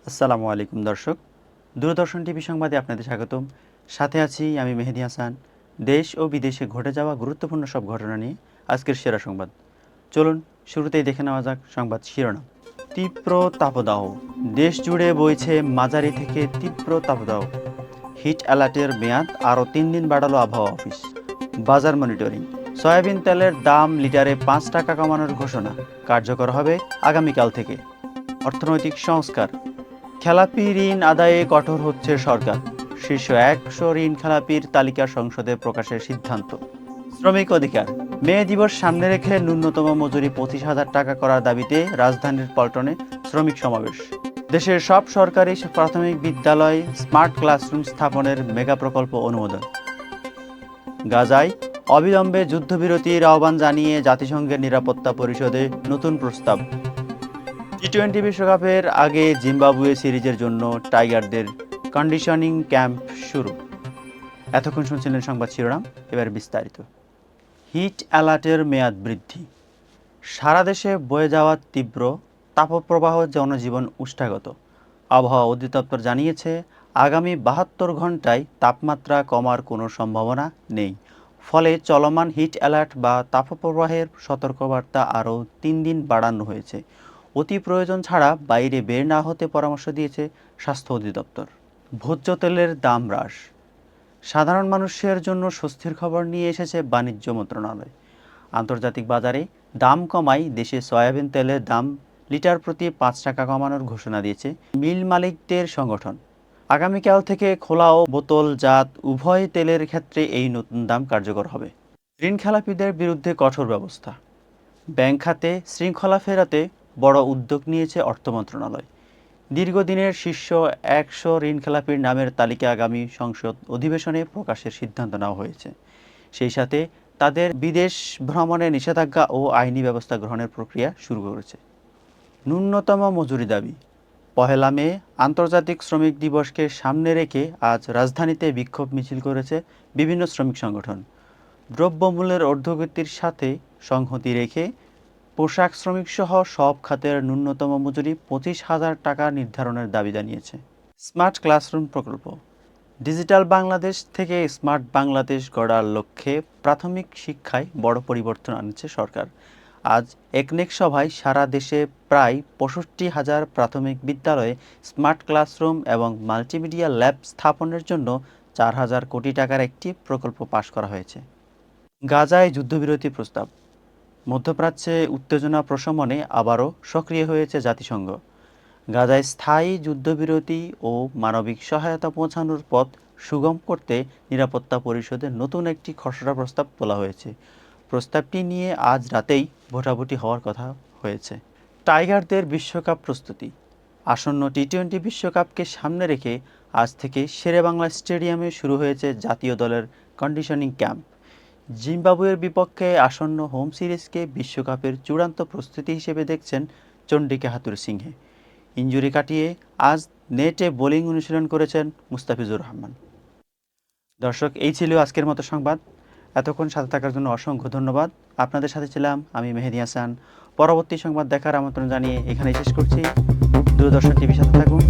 আসসালামু আলাইকুম দর্শক, দূরদর্শন টিভি সংবাদে আপনাদের স্বাগতম। সাথে আছি আমি মেহেদী হাসান। দেশ ও বিদেশে ঘটে যাওয়া গুরুত্বপূর্ণ সব ঘটনা নিয়ে আজকের সেরা সংবাদ। চলুন শুরুতেই দেখে নেওয়া যাক সংবাদ শিরোনাম। তীব্র তাপদাহ, দেশ জুড়ে বইছে মাঝারি থেকে তীব্র তাপদাহ। হিট অ্যালার্টের মেয়াদ আরও 3 দিন বাড়ালো আবহাওয়া অফিস। বাজার মনিটরিং, সয়াবিন তেলের দাম লিটারে 5 টাকা কমানোর ঘোষণা কার্যকর হবে আগামীকাল থেকে। অর্থনৈতিক সংস্কার, খেলাপি ঋণ আদায়ে কঠোর হচ্ছে সরকার। শীর্ষ 100 ঋণ খেলাপির তালিকা সংসদে প্রকাশের সিদ্ধান্ত। শ্রমিক অধিকার, মে দিবস সামনে রেখে ন্যূনতম মজুরি 25,000 টাকা করার দাবিতে রাজধানীর পল্টনে শ্রমিক সমাবেশ। দেশের সব সরকারি প্রাথমিক বিদ্যালয়ে স্মার্ট ক্লাসরুম স্থাপনের মেগা প্রকল্প অনুমোদন। গাজায় অবিলম্বে যুদ্ধবিরতির আহ্বান জানিয়ে জাতিসংঘের নিরাপত্তা পরিষদে নতুন প্রস্তাব। টি-20 বিশ্বকাপের আগে জিম্বাবুয়ে সিরিজের জন্য টাইগারদের কন্ডিশনিং ক্যাম্প শুরু। এতক্ষণ শুনছিলেন সংবাদ শিরোনাম, এবার বিস্তারিত। হিট অ্যালার্টের মেয়াদ বৃদ্ধি, সারা দেশে বয়ে যাওয়া তীব্র তাপপ্রবাহ জনজীবন উষ্ঠাগত। আবহাওয়া অধিদপ্তর জানিয়েছে আগামী 72 ঘন্টায় তাপমাত্রা কমার কোনো সম্ভাবনা নেই। ফলে চলমান হিট অ্যালার্ট বা তাপপ্রবাহের সতর্কবার্তা আরও 3 দিন বাড়ানো হয়েছে। অতি প্রয়োজন ছাড়া বাইরে বের না হতে পরামর্শ দিয়েছে স্বাস্থ্য অধিদপ্তর। ভোজ্য তেলের দাম হ্রাস, সাধারণ মানুষের জন্য স্বস্তির খবর নিয়ে এসেছে বাণিজ্য মন্ত্রণালয়। আন্তর্জাতিক বাজারে দাম কমায় দেশে সয়াবিন তেলের দাম লিটার প্রতি 5 টাকা কমানোর ঘোষণা দিয়েছে মিল মালিকদের সংগঠন। আগামীকাল থেকে খোলা ও বোতলজাত উভয় তেলের ক্ষেত্রে এই নতুন দাম কার্যকর হবে। ঋণ খেলাপিদের বিরুদ্ধে কঠোর ব্যবস্থা, ব্যাংক খাতে শৃঙ্খলা ফেরাতে বড় উদ্যোগ নিয়েছে অর্থ মন্ত্রণালয়। দীর্ঘদিনের শীর্ষ 100 ঋণখেলাপির নামের তালিকা আগামী সংসদ অধিবেশনে প্রকাশের সিদ্ধান্ত নেওয়া হয়েছে। সেই সাথে তাদের বিদেশ ভ্রমণে নিষেধাজ্ঞা ও আইনি ব্যবস্থা গ্রহণের প্রক্রিয়া শুরু করেছে। ন্যূনতম মজুরি দাবি, পহেলা মে আন্তর্জাতিক শ্রমিক দিবসকে সামনে রেখে আজ রাজধানীতে বিক্ষোভ মিছিল করেছে বিভিন্ন শ্রমিক সংগঠন। দ্রব্যমূল্যের ঊর্ধ্বগতির সাথে সংহতি রেখে পোশাক শ্রমিকসহ সব খাতের ন্যূনতম মজুরি 25,000 টাকা নির্ধারণের দাবি জানিয়েছে। স্মার্ট ক্লাসরুম প্রকল্প, ডিজিটাল বাংলাদেশ থেকে স্মার্ট বাংলাদেশ গড়ার লক্ষ্যে প্রাথমিক শিক্ষায় বড় পরিবর্তন আনছে সরকার। আজ একনেক সভায় সারা দেশে প্রায় 65,000 প্রাথমিক বিদ্যালয়ে স্মার্ট ক্লাসরুম এবং মাল্টিমিডিয়া ল্যাব স্থাপনের জন্য 4,000 কোটি টাকার একটি প্রকল্প পাশ করা হয়েছে। গাজায় যুদ্ধবিরতি প্রস্তাব, মধ্যপ্রাচ্যে উত্তেজনা প্রশমনে আবারও সক্রিয় হয়েছে জাতিসংঘ। গাজায় স্থায়ী যুদ্ধবিরতি ও মানবিক সহায়তা পৌঁছানোর পথ সুগম করতে নিরাপত্তা পরিষদে নতুন একটি খসড়া প্রস্তাব তোলা হয়েছে। প্রস্তাবটি নিয়ে আজ রাতেই ভোটাভুটি হওয়ার কথা হয়েছে। টাইগারদের বিশ্বকাপ প্রস্তুতি, আসন্ন টি-20 বিশ্বকাপকে সামনে রেখে আজ থেকে শেরেবাংলা স্টেডিয়ামে শুরু হয়েছে জাতীয় দলের কন্ডিশনিং ক্যাম্প। জিম্বাবুয়ের বিপক্ষে আসন্ন হোম সিরিজকে বিশ্বকাপের চূড়ান্ত প্রস্তুতি হিসেবে দেখছেন চন্ডিকা হাথুরুসিংহে। ইনজুরি কাটিয়ে আজ নেটে বোলিং অনুশীলন করেছেন মুস্তাফিজুর রহমান। দর্শক, এই ছিল আজকের মতো সংবাদ। এতক্ষণ সাথে থাকার জন্য অসংখ্য ধন্যবাদ। আপনাদের সাথে ছিলাম আমি মেহেদী হাসান। পরবর্তী সংবাদ দেখার আমন্ত্রণ জানিয়ে এখানেই শেষ করছি। দূরদর্শন টিভির সাথে থাকুন।